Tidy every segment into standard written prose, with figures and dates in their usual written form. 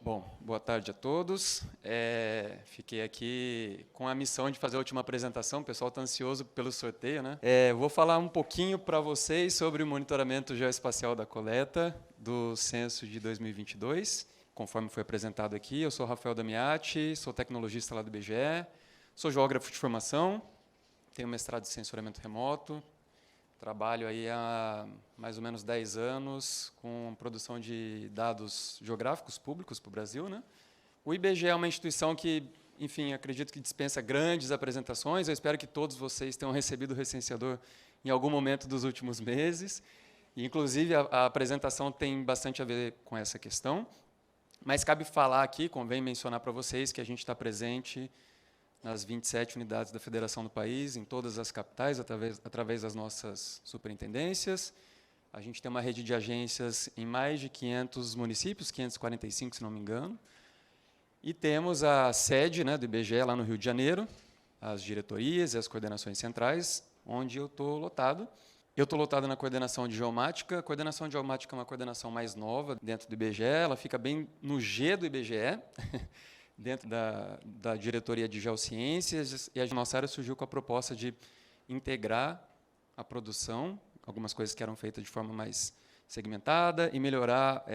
Bom, boa tarde a todos. Fiquei aqui com a missão de fazer a última apresentação, o pessoal está ansioso pelo sorteio, né? Vou falar um pouquinho para vocês sobre o monitoramento geoespacial da coleta do censo de 2022, conforme foi apresentado aqui. Eu sou Rafael Damiati, sou tecnologista lá do IBGE, sou geógrafo de formação, tenho mestrado em censuramento remoto, trabalho aí há mais ou menos 10 anos com produção de dados geográficos públicos para o Brasil, né? O IBGE é uma instituição que, enfim, acredito que dispensa grandes apresentações. Eu espero que todos vocês tenham recebido o recenseador em algum momento dos últimos meses. E, inclusive, a apresentação tem bastante a ver com essa questão. Mas cabe falar aqui, convém mencionar para vocês que a gente está presente nas 27 unidades da federação do país, em todas as capitais, através das nossas superintendências. A gente tem uma rede de agências em mais de 500 municípios, 545, se não me engano. E temos a sede, né, do IBGE lá no Rio de Janeiro, as diretorias e as coordenações centrais, onde eu estou lotado. Eu estou lotado na coordenação de geomática. A coordenação de geomática é uma coordenação mais nova dentro do IBGE, ela fica bem no G do IBGE, dentro da diretoria de geociências, e a nossa área surgiu com a proposta de integrar a produção, algumas coisas que eram feitas de forma mais segmentada, e melhorar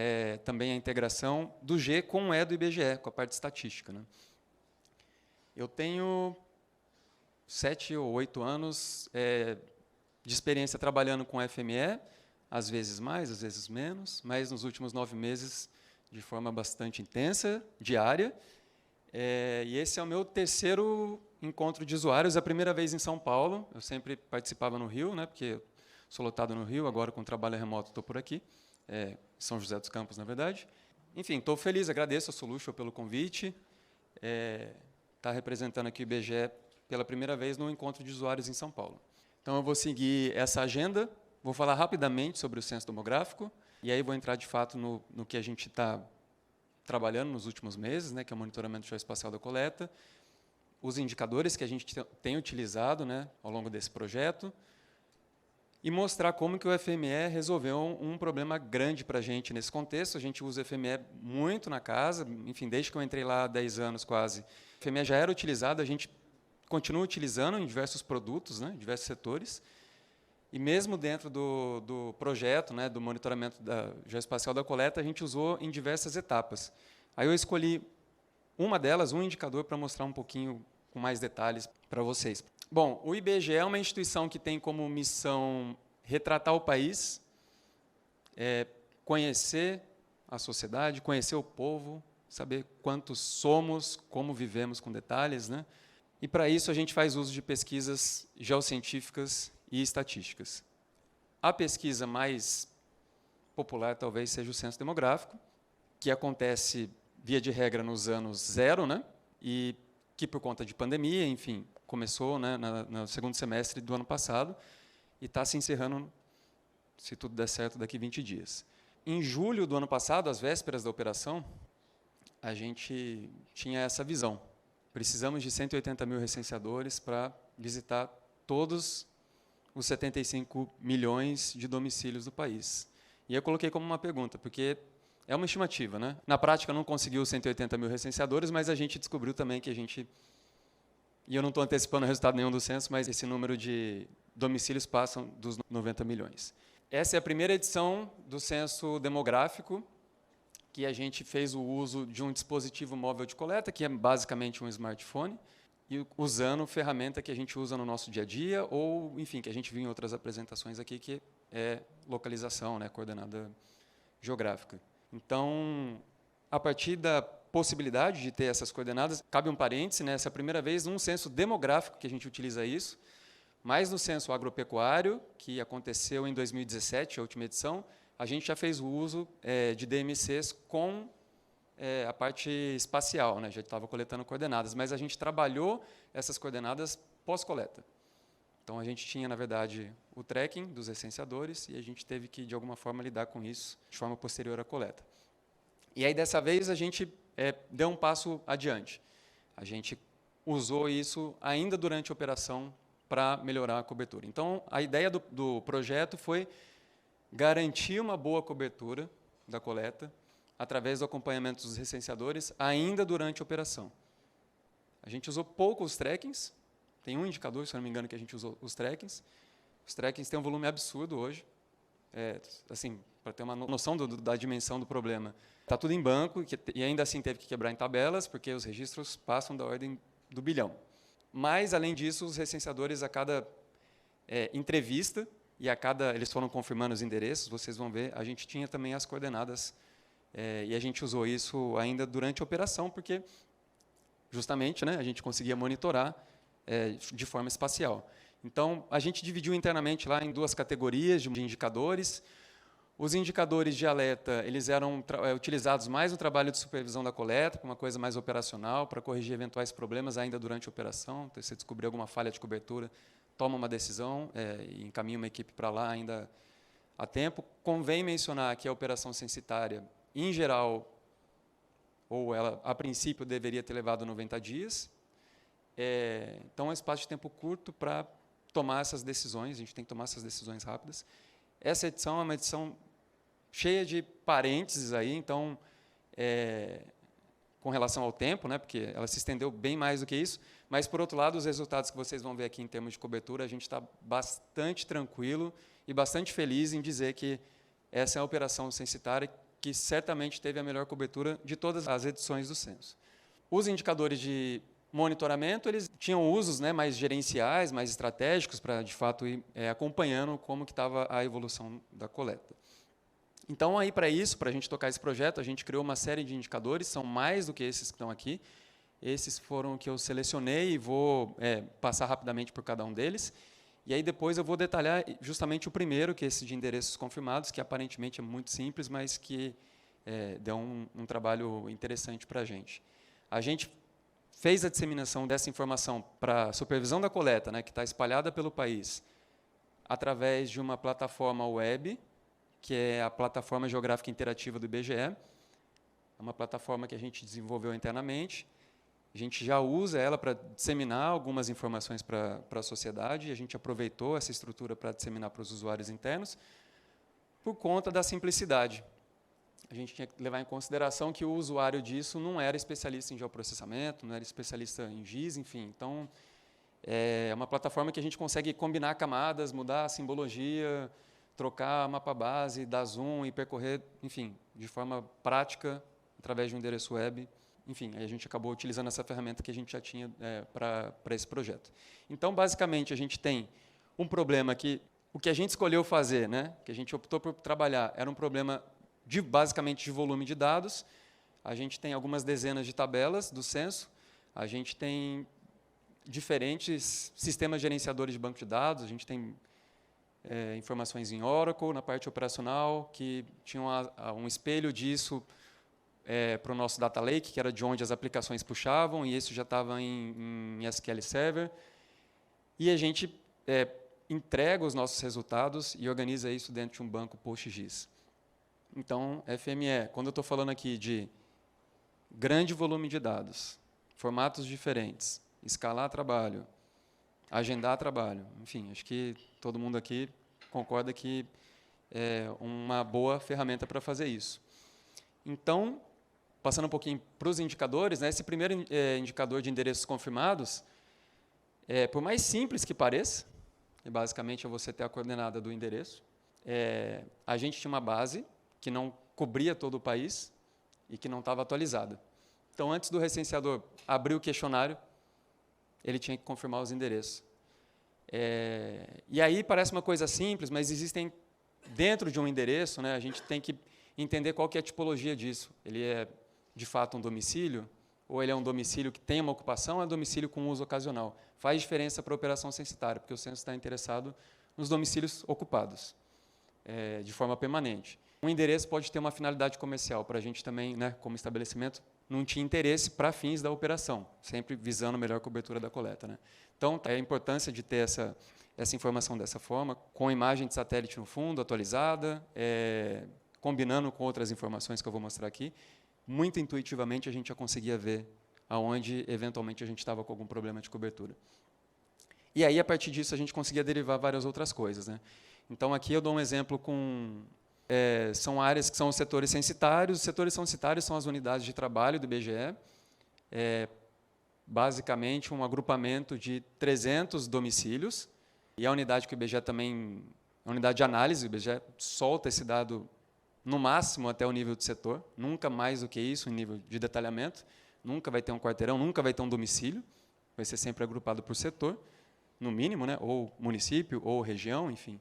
também a integração do G com o E do IBGE, com a parte estatística, né? Eu tenho 7 ou 8 anos de experiência trabalhando com FME, às vezes mais, às vezes menos, mas nos últimos 9 meses de forma bastante intensa, diária. E esse é o meu terceiro encontro de usuários, a primeira vez em São Paulo. Eu sempre participava no Rio, né, porque sou lotado no Rio, agora com trabalho remoto estou por aqui, São José dos Campos, na verdade. Enfim, estou feliz, agradeço a Solution pelo convite, estar representando aqui o IBGE pela primeira vez no encontro de usuários em São Paulo. Então, eu vou seguir essa agenda, vou falar rapidamente sobre o censo demográfico, e aí vou entrar, de fato, no que a gente está trabalhando nos últimos meses, né, que é o monitoramento geoespacial da coleta, os indicadores que a gente tem utilizado, né, ao longo desse projeto, e mostrar como que o FME resolveu um problema grande para a gente nesse contexto. A gente usa o FME muito na casa, enfim, desde que eu entrei lá há 10 anos quase. O FME já era utilizado, a gente continua utilizando em diversos produtos, né, diversos setores, e mesmo dentro do projeto, né, do monitoramento geoespacial da coleta, a gente usou em diversas etapas. Aí eu escolhi uma delas, um indicador, para mostrar um pouquinho com mais detalhes para vocês. Bom, o IBGE é uma instituição que tem como missão retratar o país, conhecer a sociedade, conhecer o povo, saber quantos somos, como vivemos com detalhes, né? E, para isso, a gente faz uso de pesquisas geocientíficas e estatísticas. A pesquisa mais popular talvez seja o censo demográfico, que acontece, via de regra, nos anos 0, né? E que, por conta de pandemia, enfim, começou, né, no segundo semestre do ano passado e está se encerrando, se tudo der certo, daqui 20 dias. Em julho do ano passado, às vésperas da operação, a gente tinha essa visão. Precisamos de 180 mil recenseadores para visitar todos os 75 milhões de domicílios do país. E eu coloquei como uma pergunta, porque é uma estimativa, né? Na prática, não conseguiu 180 mil recenseadores, mas a gente descobriu também que a gente... E eu não estou antecipando o resultado nenhum do censo, mas esse número de domicílios passam dos 90 milhões. Essa é a primeira edição do censo demográfico, que a gente fez o uso de um dispositivo móvel de coleta, que é basicamente um smartphone, e usando ferramenta que a gente usa no nosso dia a dia, ou, enfim, que a gente viu em outras apresentações aqui, que é localização, né, coordenada geográfica. Então, a partir da possibilidade de ter essas coordenadas, cabe um parêntese, né, essa é a primeira vez num censo demográfico que a gente utiliza isso, mas no censo agropecuário, que aconteceu em 2017, a última edição, a gente já fez o uso de DMCs com a parte espacial, né? Já estava coletando coordenadas, mas a gente trabalhou essas coordenadas pós-coleta. Então, a gente tinha, na verdade, o tracking dos recenseadores e a gente teve que, de alguma forma, lidar com isso de forma posterior à coleta. E aí, dessa vez, a gente deu um passo adiante. A gente usou isso ainda durante a operação para melhorar a cobertura. Então, a ideia do projeto foi garantir uma boa cobertura da coleta. através do acompanhamento dos recenseadores, ainda durante a operação. A gente usou pouco os trackings, tem um indicador, se eu não me engano, que a gente usou os trackings. Os trackings têm um volume absurdo hoje, assim, para ter uma noção da dimensão do problema. Está tudo em banco, e ainda assim teve que quebrar em tabelas, porque os registros passam da ordem do bilhão. Mas, além disso, os recenseadores, a cada entrevista, eles foram confirmando os endereços, vocês vão ver, a gente tinha também as coordenadas, e a gente usou isso ainda durante a operação, porque, justamente, né, a gente conseguia monitorar de forma espacial. Então, a gente dividiu internamente lá em 2 categorias de indicadores. Os indicadores de alerta, eles eram utilizados mais no trabalho de supervisão da coleta, para uma coisa mais operacional, para corrigir eventuais problemas ainda durante a operação. Então, se você descobrir alguma falha de cobertura, toma uma decisão e encaminha uma equipe para lá ainda a tempo. Convém mencionar que a operação censitária, em geral, ou ela, a princípio, deveria ter levado 90 dias. Então, é um espaço de tempo curto para tomar essas decisões, a gente tem que tomar essas decisões rápidas. Essa edição é uma edição cheia de parênteses aí, então, com relação ao tempo, né, porque ela se estendeu bem mais do que isso, mas, por outro lado, os resultados que vocês vão ver aqui em termos de cobertura, a gente está bastante tranquilo e bastante feliz em dizer que essa é a operação censitária que certamente teve a melhor cobertura de todas as edições do censo. Os indicadores de monitoramento, eles tinham usos, né, mais gerenciais, mais estratégicos, para, de fato, ir acompanhando como que estava a evolução da coleta. Então, aí para isso, para a gente tocar esse projeto, a gente criou uma série de indicadores, são mais do que esses que estão aqui. Esses foram que eu selecionei e vou passar rapidamente por cada um deles. E aí depois eu vou detalhar justamente o primeiro, que é esse de endereços confirmados, que aparentemente é muito simples, mas que deu um trabalho interessante para a gente. A gente fez a disseminação dessa informação para a supervisão da coleta, né, que está espalhada pelo país, através de uma plataforma web, que é a Plataforma Geográfica Interativa do IBGE. É uma plataforma que a gente desenvolveu internamente. A gente já usa ela para disseminar algumas informações para a sociedade, e a gente aproveitou essa estrutura para disseminar para os usuários internos, por conta da simplicidade. A gente tinha que levar em consideração que o usuário disso não era especialista em geoprocessamento, não era especialista em GIS, enfim. Então, é uma plataforma que a gente consegue combinar camadas, mudar a simbologia, trocar mapa base, dar zoom e percorrer, enfim, de forma prática, através de um endereço web. Enfim, aí a gente acabou utilizando essa ferramenta que a gente já tinha para esse projeto. Então, basicamente, a gente tem um problema que o que a gente escolheu fazer, né, que a gente optou por trabalhar, era um problema basicamente de volume de dados. A gente tem algumas dezenas de tabelas do censo, a gente tem diferentes sistemas gerenciadores de banco de dados, a gente tem informações em Oracle, na parte operacional, que tinham um espelho disso para o nosso Data Lake, que era de onde as aplicações puxavam, e isso já estava em SQL Server. E a gente entrega os nossos resultados e organiza isso dentro de um banco PostGIS. Então, FME, quando eu estou falando aqui de grande volume de dados, formatos diferentes, escalar trabalho, agendar trabalho, enfim, acho que todo mundo aqui concorda que é uma boa ferramenta para fazer isso. Então, passando um pouquinho para os indicadores, né, esse primeiro indicador de endereços confirmados, por mais simples que pareça, basicamente é você ter a coordenada do endereço, a gente tinha uma base que não cobria todo o país e que não estava atualizada. Então, antes do recenseador abrir o questionário, ele tinha que confirmar os endereços. E aí parece uma coisa simples, mas existem, dentro de um endereço, né, a gente tem que entender qual que é a tipologia disso. Ele é, de fato, um domicílio, ou ele é um domicílio que tem uma ocupação, ou é um domicílio com uso ocasional. Faz diferença para a operação censitária, porque o censo está interessado nos domicílios ocupados, de forma permanente. Um endereço pode ter uma finalidade comercial, para a gente também, né, como estabelecimento, não tinha interesse para fins da operação, sempre visando a melhor cobertura da coleta, né? Então, a importância de ter essa informação dessa forma, com imagem de satélite no fundo, atualizada, combinando com outras informações que eu vou mostrar aqui, muito intuitivamente a gente já conseguia ver aonde, eventualmente, a gente estava com algum problema de cobertura. E aí, a partir disso, a gente conseguia derivar várias outras coisas, né? Então, aqui eu dou um exemplo com são áreas que são os setores censitários. Os setores censitários são as unidades de trabalho do IBGE. Basicamente, um agrupamento de 300 domicílios. E a unidade que o IBGE também... A unidade de análise, o IBGE solta esse dado no máximo até o nível de setor, nunca mais do que isso em nível de detalhamento. Nunca vai ter um quarteirão, nunca vai ter um domicílio. Vai ser sempre agrupado por setor, no mínimo, né? Ou município, ou região, enfim.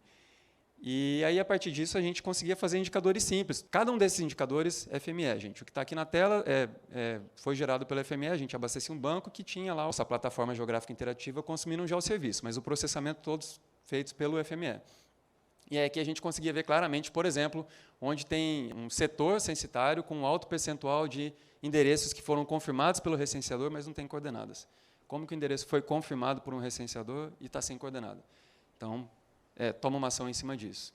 E aí, a partir disso, a gente conseguia fazer indicadores simples. Cada um desses indicadores é FME, gente. O que está aqui na tela foi gerado pela FME. A gente abastecia um banco que tinha lá essa plataforma geográfica interativa consumindo já o serviço, mas o processamento todos feitos pelo FME. E aí aqui a gente conseguia ver claramente, por exemplo, onde tem um setor censitário com um alto percentual de endereços que foram confirmados pelo recenseador, mas não tem coordenadas. Como que o endereço foi confirmado por um recenseador e está sem coordenada? Então, toma uma ação em cima disso.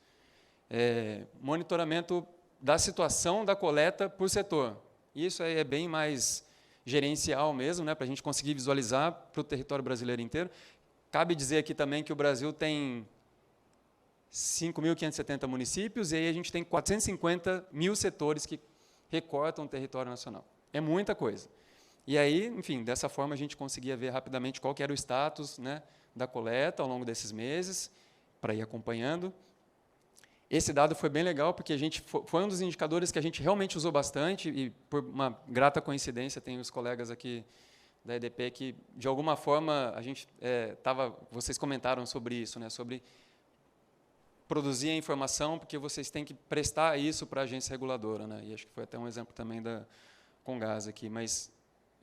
Monitoramento da situação da coleta por setor. Isso aí é bem mais gerencial mesmo, né, para a gente conseguir visualizar para o território brasileiro inteiro. Cabe dizer aqui também que o Brasil tem 5.570 municípios, e aí a gente tem 450 mil setores que recortam o território nacional. É muita coisa. E aí, enfim, dessa forma a gente conseguia ver rapidamente qual que era o status, né, da coleta ao longo desses meses, para ir acompanhando. Esse dado foi bem legal, porque foi um dos indicadores que a gente realmente usou bastante, e por uma grata coincidência, tem os colegas aqui da EDP que, de alguma forma, vocês comentaram sobre isso, né, sobre produzir a informação, porque vocês têm que prestar isso para a agência reguladora, né? E acho que foi até um exemplo também da Comgás aqui,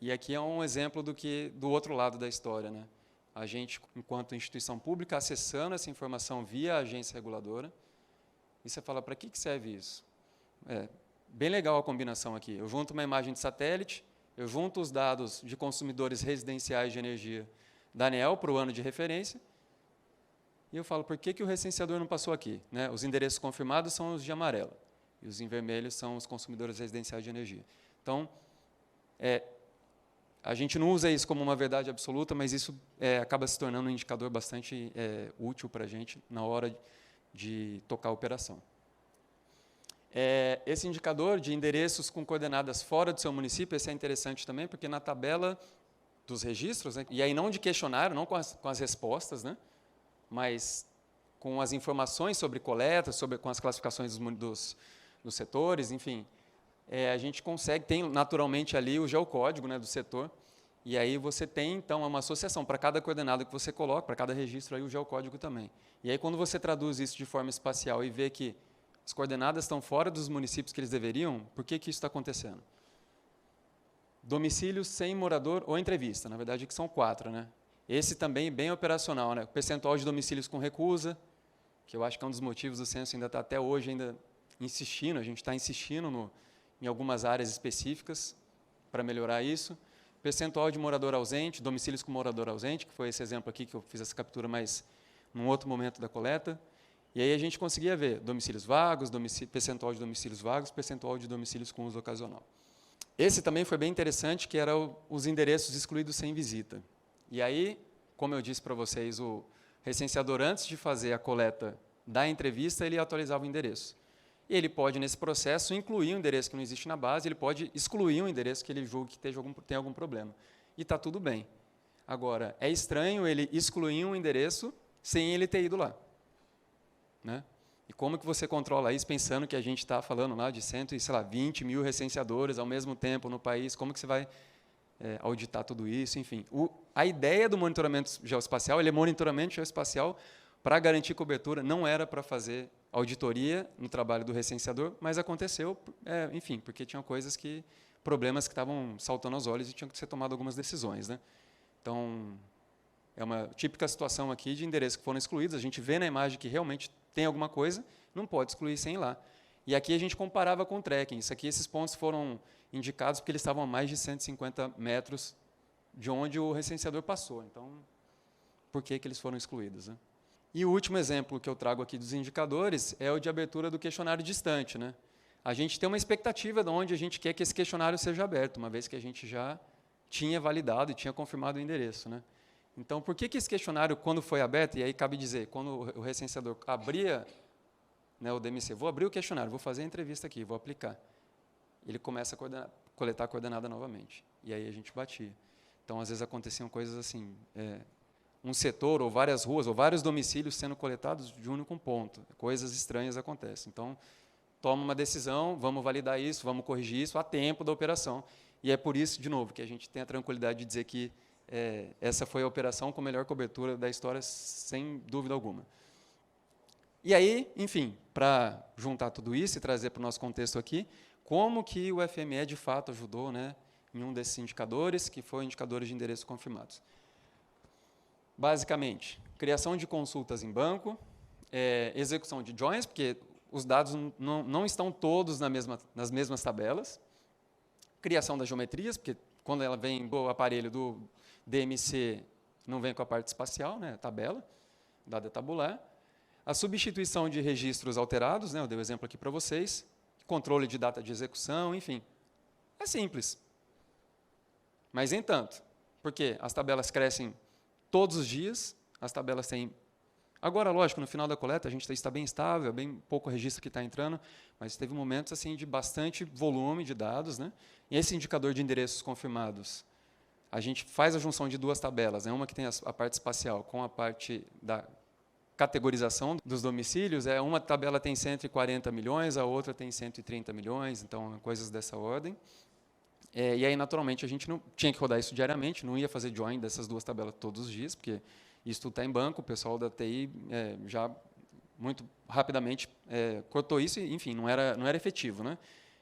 e aqui é um exemplo do outro lado da história, né? A gente, enquanto instituição pública, acessando essa informação via agência reguladora, e você fala, para que serve isso? Bem legal a combinação aqui. Eu junto uma imagem de satélite, eu junto os dados de consumidores residenciais de energia da ANEEL para o ano de referência, e eu falo, por que o recenseador não passou aqui? Né? Os endereços confirmados são os de amarelo, e os em vermelho são os consumidores residenciais de energia. Então, a gente não usa isso como uma verdade absoluta, mas isso acaba se tornando um indicador bastante útil para a gente na hora de tocar a operação. Esse indicador de endereços com coordenadas fora do seu município, esse é interessante também, porque na tabela dos registros, né, e aí não de questionário, não com as respostas, né, mas com as informações sobre coleta, com as classificações dos setores, enfim, a gente consegue, tem naturalmente ali o geocódigo, né, do setor, e aí você tem, então, uma associação para cada coordenada que você coloca, para cada registro, aí o geocódigo também. E aí, quando você traduz isso de forma espacial e vê que as coordenadas estão fora dos municípios que eles deveriam, por que isso está acontecendo? Domicílio sem morador ou entrevista, na verdade, que são 4, né? Esse também bem operacional, né? O percentual de domicílios com recusa, que eu acho que é um dos motivos do censo ainda está até hoje ainda insistindo, a gente está insistindo em algumas áreas específicas para melhorar isso. Percentual de morador ausente, domicílios com morador ausente, que foi esse exemplo aqui que eu fiz essa captura, mas num outro momento da coleta. E aí a gente conseguia ver domicílios vagos, percentual de domicílios vagos, percentual de domicílios com uso ocasional. Esse também foi bem interessante, que era os endereços excluídos sem visita. E aí, como eu disse para vocês, o recenseador, antes de fazer a coleta da entrevista, ele atualizava o endereço. E ele pode, nesse processo, incluir um endereço que não existe na base, ele pode excluir um endereço que ele julgue que tem algum problema. E está tudo bem. Agora, é estranho ele excluir um endereço sem ele ter ido lá. Né? E como que você controla isso, pensando que a gente está falando lá de 120 mil recenseadores ao mesmo tempo no país, como que você vai auditar tudo isso, enfim. A ideia do monitoramento geoespacial, ele é monitoramento geoespacial para garantir cobertura, não era para fazer auditoria no trabalho do recenseador, mas aconteceu, enfim, porque tinham problemas que estavam saltando aos olhos e tinham que ser tomadas algumas decisões. Né? Então, é uma típica situação aqui de endereços que foram excluídos, a gente vê na imagem que realmente tem alguma coisa, não pode excluir sem ir lá. E aqui a gente comparava com o tracking. Isso aqui, esses pontos foram indicados porque eles estavam a mais de 150 metros de onde o recenseador passou. Então, por que eles foram excluídos? Né? E o último exemplo que eu trago aqui dos indicadores é o de abertura do questionário distante. Né? A gente tem uma expectativa de onde a gente quer que esse questionário seja aberto, uma vez que a gente já tinha validado e tinha confirmado o endereço. Né? Então, por que esse questionário, quando foi aberto, e aí cabe dizer, quando o recenseador abria né, o DMC, vou abrir o questionário, vou fazer a entrevista aqui, vou aplicar. Ele começa a coletar a coordenada novamente. E aí a gente batia. Então, às vezes, aconteciam coisas assim, um setor, ou várias ruas, ou vários domicílios sendo coletados de um único ponto. Coisas estranhas acontecem. Então, toma uma decisão, vamos validar isso, vamos corrigir isso a tempo da operação. E é por isso, de novo, que a gente tem a tranquilidade de dizer que essa foi a operação com melhor cobertura da história, sem dúvida alguma. E aí, enfim, para juntar tudo isso e trazer para o nosso contexto aqui, como que o FME, de fato, ajudou, né, em um desses indicadores, que foi indicadores de endereços confirmados. Basicamente, criação de consultas em banco, execução de joins, porque os dados não estão todos nas mesmas tabelas, criação das geometrias, porque quando ela vem do aparelho do DMC, não vem com a parte espacial, né, a tabela, dado tabular, a substituição de registros alterados, né, eu dei o exemplo aqui para vocês, controle de data de execução, enfim. É simples. Mas, entanto, porque as tabelas crescem todos os dias, as tabelas têm... Agora, lógico, no final da coleta, a gente está bem estável, bem pouco registro que está entrando, mas teve momentos assim, de bastante volume de dados, né? E esse indicador de endereços confirmados, a gente faz a junção de duas tabelas, né? Uma que tem a parte espacial com a parte da categorização dos domicílios, uma tabela tem 140 milhões, a outra tem 130 milhões, então, coisas dessa ordem. E aí, naturalmente, a gente não tinha que rodar isso diariamente, não ia fazer join dessas duas tabelas todos os dias, porque isso tudo está em banco, o pessoal da TI já muito rapidamente cortou isso, e, enfim, não era efetivo, né?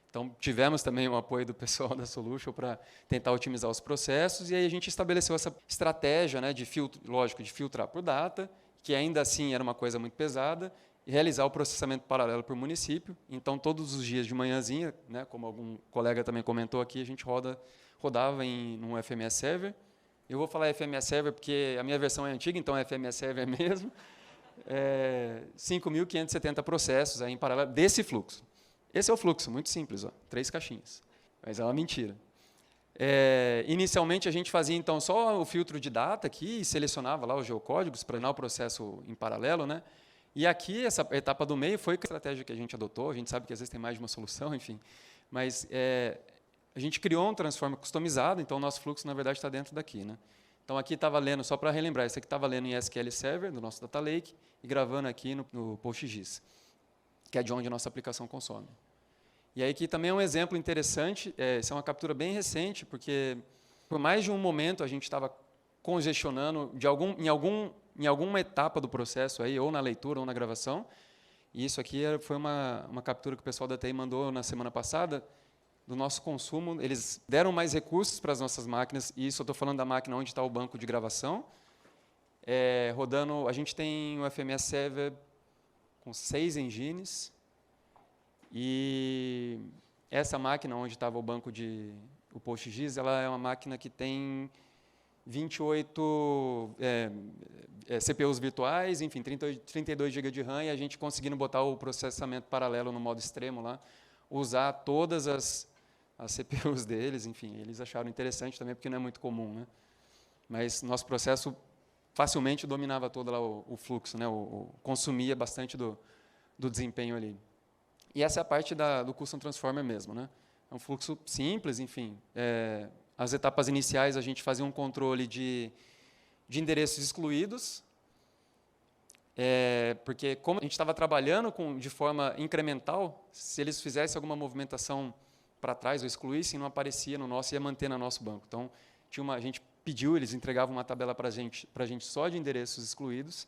Então, tivemos também o apoio do pessoal da Solution para tentar otimizar os processos, e aí a gente estabeleceu essa estratégia, né, de filtrar por data, que ainda assim era uma coisa muito pesada, e realizar o processamento paralelo por município. Então, todos os dias de manhãzinha, né, como algum colega também comentou aqui, a gente rodava num FMS Server. Eu vou falar FMS Server porque a minha versão é antiga, então é FMS Server mesmo. 5.570 processos aí em paralelo desse fluxo. Esse é o fluxo, muito simples, 3 caixinhas. Mas é uma mentira. Inicialmente, a gente fazia então só o filtro de data aqui e selecionava lá os geocódigos para treinar o processo em paralelo, né? E aqui, essa etapa do meio foi a estratégia que a gente adotou. A gente sabe que às vezes tem mais de uma solução, enfim. Mas a gente criou um transformer customizado, então o nosso fluxo, na verdade, está dentro daqui, né? Então, aqui estava lendo, só para relembrar, esse aqui estava lendo em SQL Server, do nosso Data Lake, e gravando aqui no PostGIS, que é de onde a nossa aplicação consome. E aí aqui também é um exemplo interessante, essa é uma captura bem recente, porque por mais de um momento a gente estava congestionando em alguma etapa do processo, aí, ou na leitura ou na gravação, e isso aqui foi uma captura que o pessoal da TI mandou na semana passada, do nosso consumo. Eles deram mais recursos para as nossas máquinas, e isso eu estou falando da máquina onde está o banco de gravação, rodando, a gente tem o FMS Server com 6 engines, e essa máquina onde estava o PostGIS, ela é uma máquina que tem 28 CPUs virtuais, enfim, 32 GB de RAM, e a gente conseguindo botar o processamento paralelo no modo extremo lá, usar todas as CPUs deles, enfim, eles acharam interessante também, porque não é muito comum, né? Mas nosso processo facilmente dominava todo lá o fluxo, né? Consumia bastante do desempenho ali. E essa é a parte do Custom Transformer mesmo, né? É um fluxo simples, enfim. As etapas iniciais, a gente fazia um controle de endereços excluídos, porque como a gente estava trabalhando de forma incremental, se eles fizessem alguma movimentação para trás ou excluíssem, não aparecia no nosso, ia manter no nosso banco. Então, a gente pediu, eles entregavam uma tabela para a gente só de endereços excluídos,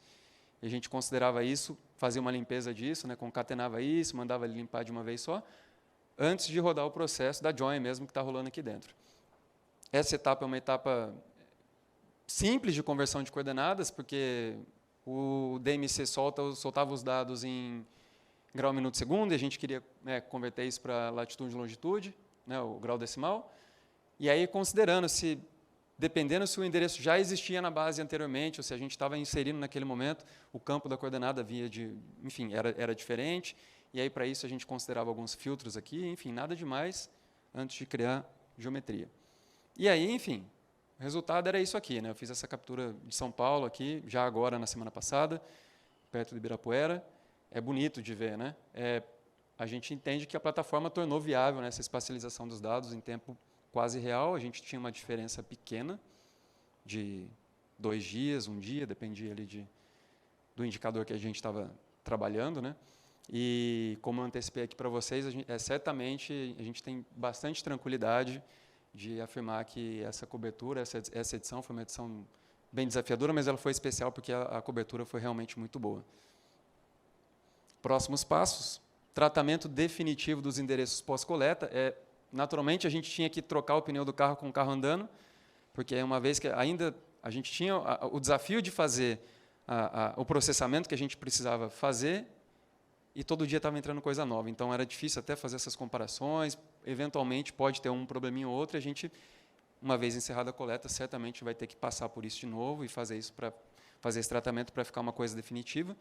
e a gente considerava isso, fazia uma limpeza disso, né, concatenava isso, mandava ele limpar de uma vez só, antes de rodar o processo da join mesmo que está rolando aqui dentro. Essa etapa é uma etapa simples de conversão de coordenadas, porque o DMC soltava os dados em grau, minuto, segundo, e a gente queria converter isso para latitude e longitude, né, o grau decimal, e aí considerando dependendo se o endereço já existia na base anteriormente, ou se a gente estava inserindo naquele momento, o campo da coordenada enfim, era diferente, e aí para isso a gente considerava alguns filtros aqui, enfim, nada demais antes de criar geometria. E aí, enfim, o resultado era isso aqui, né? Eu fiz essa captura de São Paulo aqui, já agora na semana passada, perto de Ibirapuera, é bonito de ver, né? A gente entende que a plataforma tornou viável, né, essa espacialização dos dados em tempo quase real. A gente tinha uma diferença pequena de 2 dias, 1 dia, dependia ali do indicador que a gente estava trabalhando, né? E como eu antecipei aqui para vocês, certamente a gente tem bastante tranquilidade de afirmar que essa cobertura, essa edição foi uma edição bem desafiadora, mas ela foi especial porque a cobertura foi realmente muito boa. Próximos passos: tratamento definitivo dos endereços pós-coleta. Naturalmente, a gente tinha que trocar o pneu do carro com o carro andando, porque uma vez que ainda a gente tinha o desafio de fazer o processamento que a gente precisava fazer, e todo dia estava entrando coisa nova. Então, era difícil até fazer essas comparações. Eventualmente, pode ter um probleminha ou outro, e a gente, uma vez encerrada a coleta, certamente vai ter que passar por isso de novo e fazer esse tratamento para ficar uma coisa definitiva.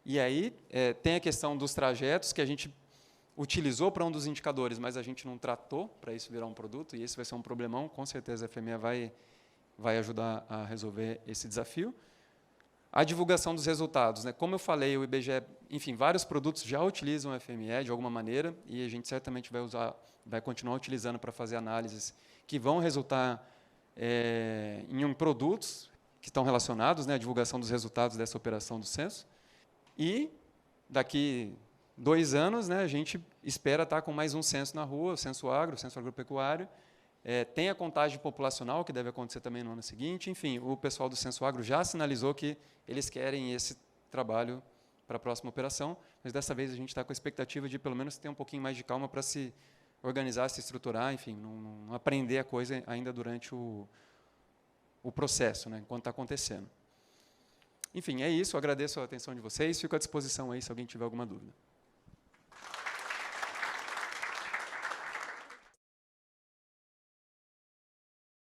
E aí, tem a questão dos trajetos, que a gente utilizou para um dos indicadores, mas a gente não tratou para isso virar um produto, e esse vai ser um problemão. Com certeza, a FME vai ajudar a resolver esse desafio. A divulgação dos resultados, né? Como eu falei, o IBGE, enfim, vários produtos já utilizam o FME de alguma maneira, e a gente certamente vai continuar utilizando para fazer análises que vão resultar em produtos que estão relacionados, né, à divulgação dos resultados dessa operação do censo. E daqui 2 anos, né, a gente espera estar com mais um censo na rua, o censo agro, o censo agropecuário. Tem a contagem populacional, que deve acontecer também no ano seguinte. Enfim, o pessoal do Censo Agro já sinalizou que eles querem esse trabalho para a próxima operação, mas dessa vez a gente está com a expectativa de, pelo menos, ter um pouquinho mais de calma para se organizar, se estruturar, enfim, não aprender a coisa ainda durante o processo, né, enquanto está acontecendo. Enfim, é isso. Eu agradeço a atenção de vocês. Fico à disposição aí se alguém tiver alguma dúvida.